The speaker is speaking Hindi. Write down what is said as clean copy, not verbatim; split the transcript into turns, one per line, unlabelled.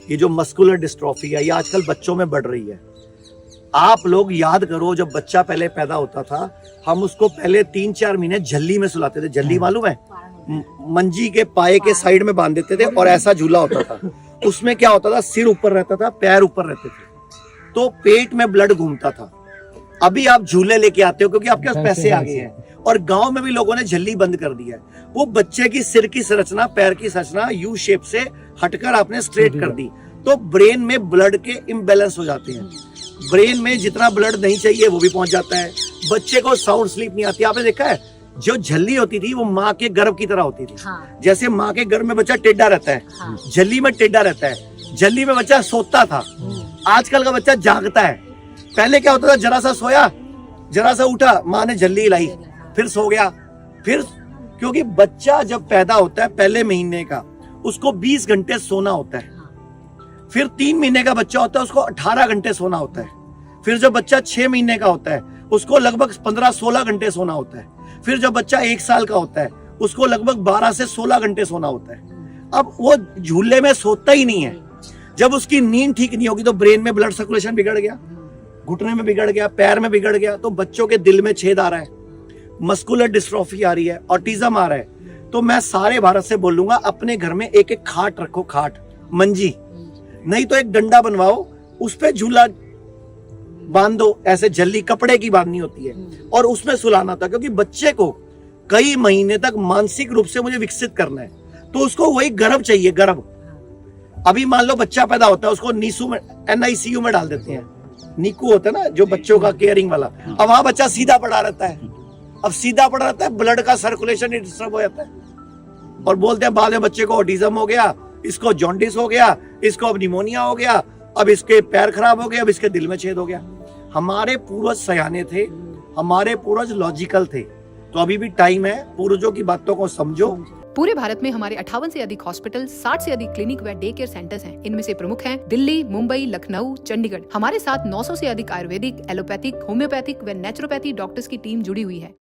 ये जो मस्कुलर डिस्ट्रॉफी है ये आजकल बच्चों में बढ़ रही है। आप लोग याद करो, जब बच्चा पहले पैदा होता था हम उसको पहले 3-4 महीने झल्ली में सुलाते थे। झल्ली मालूम है? मंजी के पाए के साइड में बांध देते थे और ऐसा झूला होता था। उसमें क्या होता था, सिर ऊपर रहता था, पैर ऊपर रहते थे, तो पेट में ब्लड घूमता था। अभी आप झूले लेके आते हो क्योंकि आपके पास पैसे आ गए हैं, और गांव में भी लोगों ने झल्ली बंद कर दिया है। वो बच्चे की सिर की संरचना, पैर की संरचना यू शेप से हटकर आपने स्ट्रेट कर दी, तो ब्रेन में ब्लड के इम्बैलेंस हो जाते हैं। ब्रेन में जितना ब्लड नहीं चाहिए वो भी पहुंच जाता है। बच्चे को साउंड स्लीप नहीं आती। आपने देखा है, जो झल्ली होती थी वो माँ के गर्भ की तरह होती थी।
हाँ।
जैसे माँ के गर्भ में बच्चा टेढ़ा रहता है,
हाँ।
झल्ली में टेढ़ा रहता है। झल्ली में बच्चा सोता था, आजकल का बच्चा जागता है। पहले क्या होता था, जरा सा सोया, जरा सा उठा, माँ ने झल्ली हिलाई, फिर सो गया। फिर क्योंकि बच्चा जब पैदा होता है पहले महीने का, उसको 20 घंटे सोना होता है। फिर 3 महीने का बच्चा होता है, उसको 18 घंटे सोना होता है। फिर जब बच्चा 6 महीने का होता है उसको लगभग 15-16 घंटे सोना होता है। फिर जब बच्चा 1 साल का होता है उसको लगभग 12 से 16 घंटे सोना होता है। अब वो झूले में सोता ही नहीं है। जब उसकी नींद ठीक नहीं होगी तो ब्रेन में ब्लड सर्कुलेशन बिगड़ गया, घुटने में बिगड़ गया, पैर में बिगड़ गया, तो बच्चों के दिल में छेद आ रहा है, मस्कुलर डिस्ट्रॉफी आ रही है, ऑटिज्म आ रहा है। तो मैं सारे भारत से बोलूंगा, अपने घर में एक एक खाट रखो, खाट, मंजी नहीं तो एक डंडा बनवाओ, उस पे झूला बांध दो। ऐसे झल्ली कपड़े की बांधनी होती है और उसमें सुलाना था, क्योंकि बच्चे को कई महीने तक मानसिक रूप से मुझे विकसित करना है, तो उसको वही गर्भ चाहिए, गर्भ। अभी मान लो बच्चा पैदा होता है, उसको नीसू में, NICU में डाल देते हैं। नीकू होता है ना जो बच्चों का केयरिंग वाला, अब वहां बच्चा सीधा पड़ा रहता है। अब सीधा पड़ा रहता है, ब्लड का सर्कुलेशन डिस्टर्ब हो जाता है, और बोलते हैं बाद में बच्चे को ऑटिज्म हो गया, इसको जॉन्डिस हो गया, इसको अब निमोनिया हो गया, अब इसके पैर खराब हो गए, अब इसके दिल में छेद हो गया। हमारे पूर्वज सयाने थे, हमारे पूर्वज लॉजिकल थे, तो अभी भी टाइम है, पूर्वजों की बातों को समझो।
पूरे भारत में हमारे 58 से अधिक हॉस्पिटल, 60 से अधिक क्लिनिक व डे केयर सेंटर्स हैं। इनमें से प्रमुख हैं दिल्ली, मुंबई, लखनऊ, चंडीगढ़। हमारे साथ 900 से अधिक आयुर्वेदिक, एलोपैथिक, होम्योपैथिक व नेचुरोपैथी डॉक्टर्स की टीम जुड़ी हुई है।